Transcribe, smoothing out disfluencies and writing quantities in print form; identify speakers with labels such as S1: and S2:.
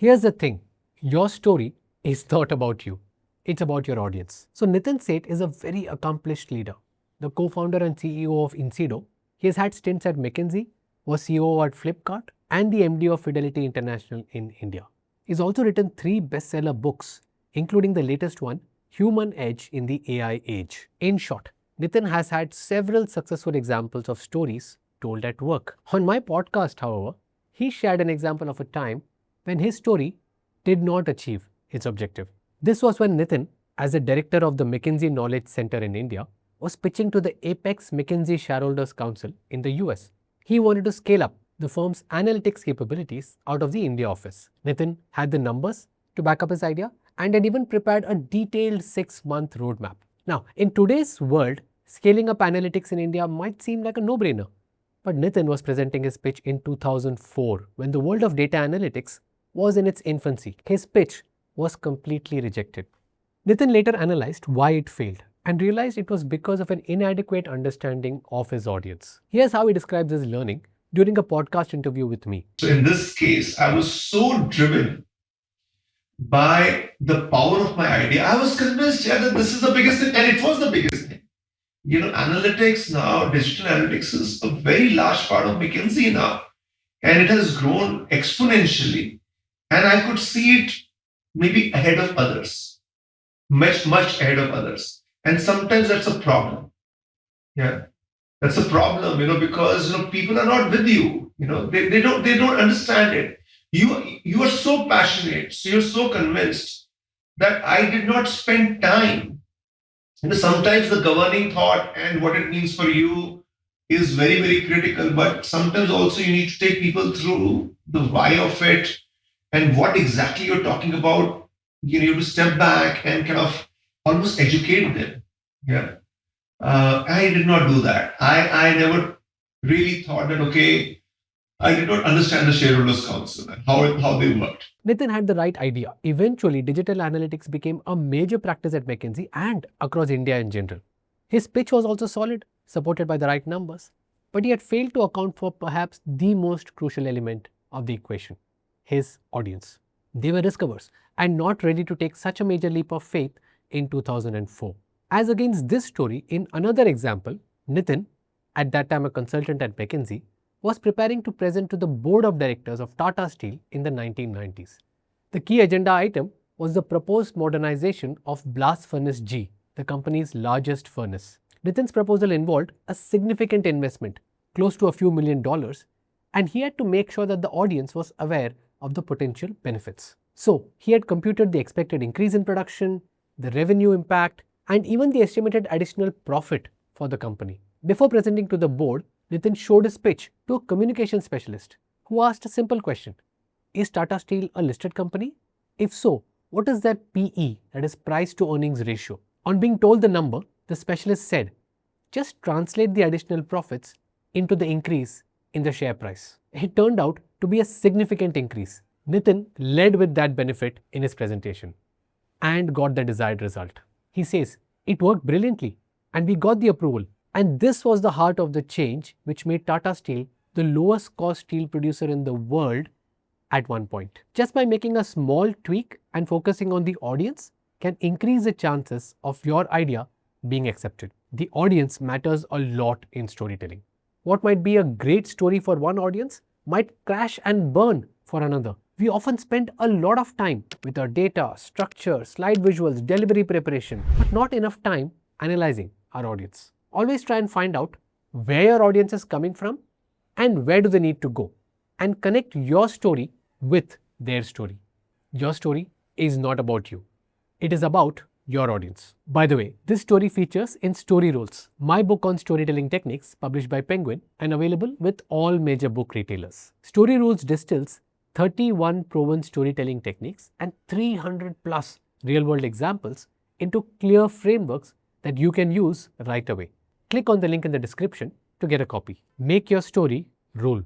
S1: Here's the thing, your story is not about you, it's about your audience. So Nitin Seth is a very accomplished leader, the co-founder and CEO of Incido. He has had stints at McKinsey, was CEO at Flipkart, and the MD of Fidelity International in India. He's also written 3 bestseller books, including the latest one, Human Edge in the AI Age. In short, Nitin has had several successful examples of stories told at work. On my podcast, however, he shared an example of a time when his story did not achieve its objective. This was when Nitin, as the director of the McKinsey Knowledge Center in India, was pitching to the Apex McKinsey Shareholders Council in the US. He wanted to scale up the firm's analytics capabilities out of the India office. Nitin had the numbers to back up his idea and had even prepared a detailed 6-month roadmap. Now, in today's world, scaling up analytics in India might seem like a no-brainer. But Nitin was presenting his pitch in 2004 when the world of data analytics was in its infancy. His pitch was completely rejected. Nitin later analyzed why it failed and realized it was because of an inadequate understanding of his audience. Here's how he describes his learning during a podcast interview with me.
S2: So in this case, I was so driven by the power of my idea. I was convinced, that this is the biggest thing, and it was the biggest thing. Analytics now, digital analytics is a very large part of McKinsey now, and it has grown exponentially. And I could see it maybe ahead of others, much ahead of others. And sometimes that's a problem. Yeah, that's a problem. Because people are not with you. They don't understand it. You are so passionate, so you're so convinced that I did not spend time. Sometimes the governing thought and what it means for you is very, very critical. But sometimes also you need to take people through the why of it and what exactly you're talking about. You have to step back and kind of almost educate them. Yeah. I did not do that. I never really thought that, okay, I did not understand the shareholders council and how they worked.
S1: Nitin had the right idea. Eventually, digital analytics became a major practice at McKinsey and across India in general. His pitch was also solid, supported by the right numbers, but he had failed to account for perhaps the most crucial element of the equation, his audience. They were risk averse and not ready to take such a major leap of faith in 2004. As against this story, in another example, Nitin, at that time a consultant at McKinsey, was preparing to present to the board of directors of Tata Steel in the 1990s. The key agenda item was the proposed modernization of Blast Furnace G, the company's largest furnace. Nitin's proposal involved a significant investment, close to a few $1,000,000, and he had to make sure that the audience was aware of the potential benefits. So, he had computed the expected increase in production, the revenue impact, and even the estimated additional profit for the company. Before presenting to the board, Nitin showed his pitch to a communication specialist who asked a simple question. Is Tata Steel a listed company? If so, what is their PE, that is price to earnings ratio? On being told the number, the specialist said, just translate the additional profits into the increase in the share price. It turned out to be a significant increase. Nitin led with that benefit in his presentation and got the desired result. He says, it worked brilliantly and we got the approval. And this was the heart of the change which made Tata Steel the lowest cost steel producer in the world at one point. Just by making a small tweak and focusing on the audience can increase the chances of your idea being accepted. The audience matters a lot in storytelling. What might be a great story for one audience might crash and burn for another. We often spend a lot of time with our data, structure, slide visuals, delivery preparation, but not enough time analyzing our audience. Always try and find out where your audience is coming from and where do they need to go, and connect your story with their story. Your story is not about you. It is about your audience. By the way, this story features in Story Rules, my book on storytelling techniques published by Penguin and available with all major book retailers. Story Rules distills 31 proven storytelling techniques and 300 plus real-world examples into clear frameworks that you can use right away. Click on the link in the description to get a copy. Make your story rule.